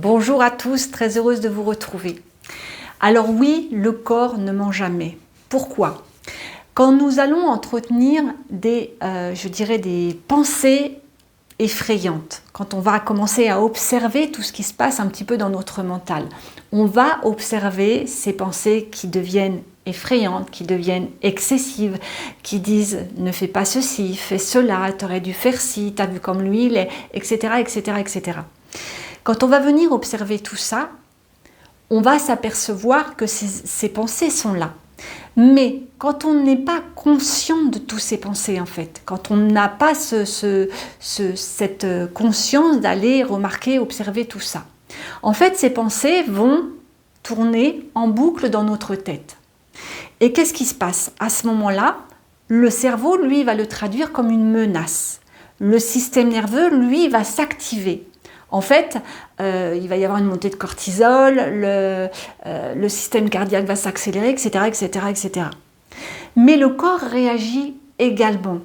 Bonjour à tous, très heureuse de vous retrouver. Alors oui, le corps ne ment jamais. Pourquoi? Quand nous allons entretenir des pensées effrayantes, quand on va commencer à observer tout ce qui se passe un petit peu dans notre mental, on va observer ces pensées qui deviennent effrayantes, qui deviennent excessives, qui disent « ne fais pas ceci, fais cela, tu aurais dû faire ci, tu as vu comme lui il est », etc., etc., etc. Quand on va venir observer tout ça, on va s'apercevoir que ces pensées sont là. Mais quand on n'est pas conscient de toutes ces pensées, en fait, quand on n'a pas cette conscience d'aller remarquer, observer tout ça, en fait, ces pensées vont tourner en boucle dans notre tête. Et qu'est-ce qui se passe? À ce moment-là, le cerveau, lui, va le traduire comme une menace. Le système nerveux, lui, va s'activer. En fait, il va y avoir une montée de cortisol, le système cardiaque va s'accélérer, etc., etc., etc. Mais le corps réagit également.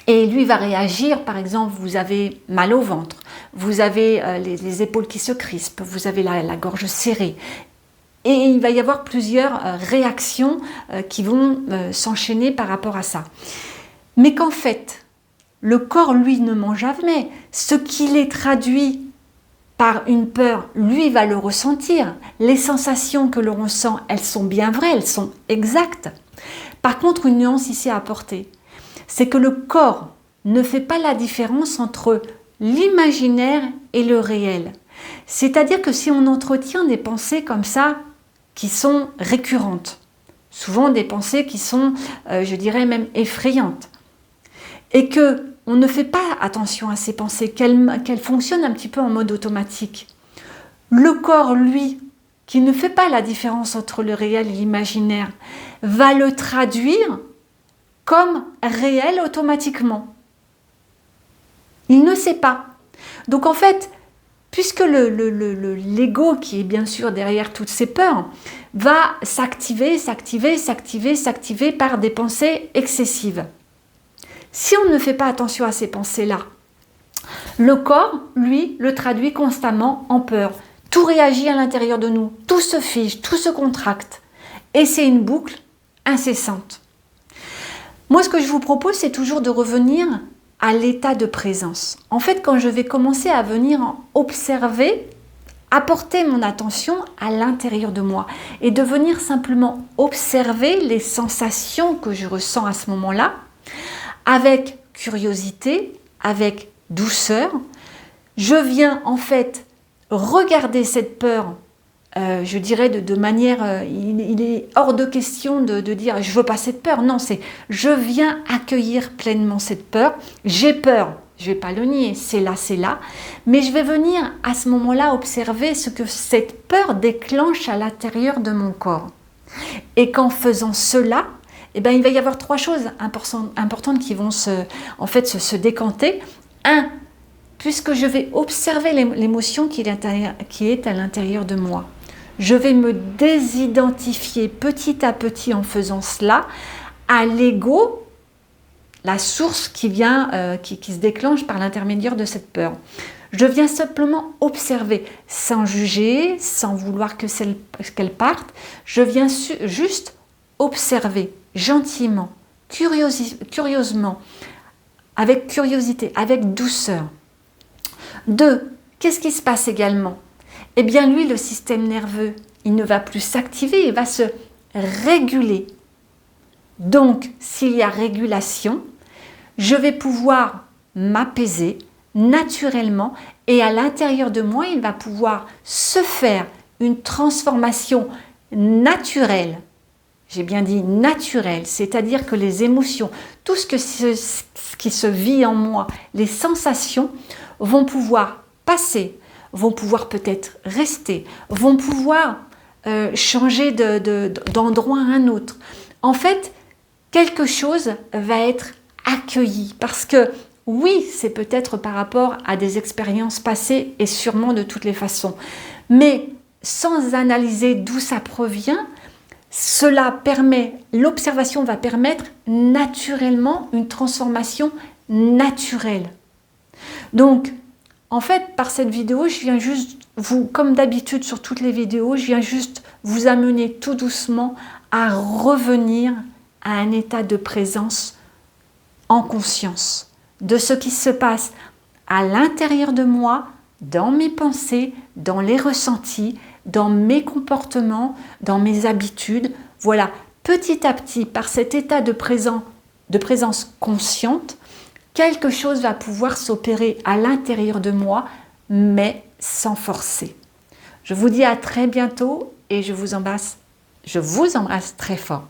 Et lui va réagir, par exemple, vous avez mal au ventre, vous avez les épaules qui se crispent, vous avez la gorge serrée. Et il va y avoir plusieurs réactions qui vont s'enchaîner par rapport à ça. Mais qu'en fait, le corps, lui, ne ment jamais. Ce qu'il est traduit par une peur, lui, va le ressentir. Les sensations que l'on ressent, elles sont bien vraies, elles sont exactes. Par contre, une nuance ici à apporter, c'est que le corps ne fait pas la différence entre l'imaginaire et le réel. C'est-à-dire que si on entretient des pensées comme ça, qui sont récurrentes, souvent des pensées qui sont, je dirais même effrayantes, et qu'on ne fait pas attention à ces pensées, qu'elles fonctionnent un petit peu en mode automatique. Le corps, lui, qui ne fait pas la différence entre le réel et l'imaginaire, va le traduire comme réel automatiquement. Il ne sait pas. Donc en fait, puisque l'ego, qui est bien sûr derrière toutes ces peurs, va s'activer par des pensées excessives. Si on ne fait pas attention à ces pensées-là, le corps, lui, le traduit constamment en peur. Tout réagit à l'intérieur de nous, tout se fige, tout se contracte. Et c'est une boucle incessante. Moi, ce que je vous propose, c'est toujours de revenir à l'état de présence. En fait, quand je vais commencer à venir observer, apporter mon attention à l'intérieur de moi et de venir simplement observer les sensations que je ressens à ce moment-là, avec curiosité, avec douceur, je viens en fait regarder cette peur, je dirais de manière, il est hors de question de dire je veux pas cette peur, non, c'est je viens accueillir pleinement cette peur, j'ai peur, je vais pas le nier, c'est là, mais je vais venir à ce moment-là observer ce que cette peur déclenche à l'intérieur de mon corps. Et qu'en faisant cela, eh bien, il va y avoir trois choses importantes qui vont se décanter. Un, puisque je vais observer l'émotion qui est à l'intérieur de moi, je vais me désidentifier petit à petit en faisant cela à l'ego, la source qui se déclenche par l'intermédiaire de cette peur. Je viens simplement observer, sans juger, sans vouloir qu'elle parte. Je viens juste observer gentiment, curieusement, avec curiosité, avec douceur. 2. Qu'est-ce qui se passe également? Eh bien, lui, le système nerveux, il ne va plus s'activer, il va se réguler. Donc, s'il y a régulation, je vais pouvoir m'apaiser naturellement et à l'intérieur de moi, il va pouvoir se faire une transformation naturelle. J'ai bien dit naturel, c'est-à-dire que les émotions, tout ce qui se vit en moi, les sensations vont pouvoir passer, vont pouvoir peut-être rester, vont pouvoir changer d'endroit à un autre. En fait, quelque chose va être accueilli parce que oui, c'est peut-être par rapport à des expériences passées et sûrement de toutes les façons, mais sans analyser d'où ça provient, l'observation va permettre naturellement une transformation naturelle. Donc, en fait, par cette vidéo, je viens juste comme d'habitude sur toutes les vidéos, je viens juste vous amener tout doucement à revenir à un état de présence en conscience de ce qui se passe à l'intérieur de moi, dans mes pensées, dans les ressentis, dans mes comportements, dans mes habitudes. Voilà, petit à petit, par cet état de présence consciente, quelque chose va pouvoir s'opérer à l'intérieur de moi, mais sans forcer. Je vous dis à très bientôt et je vous embrasse très fort.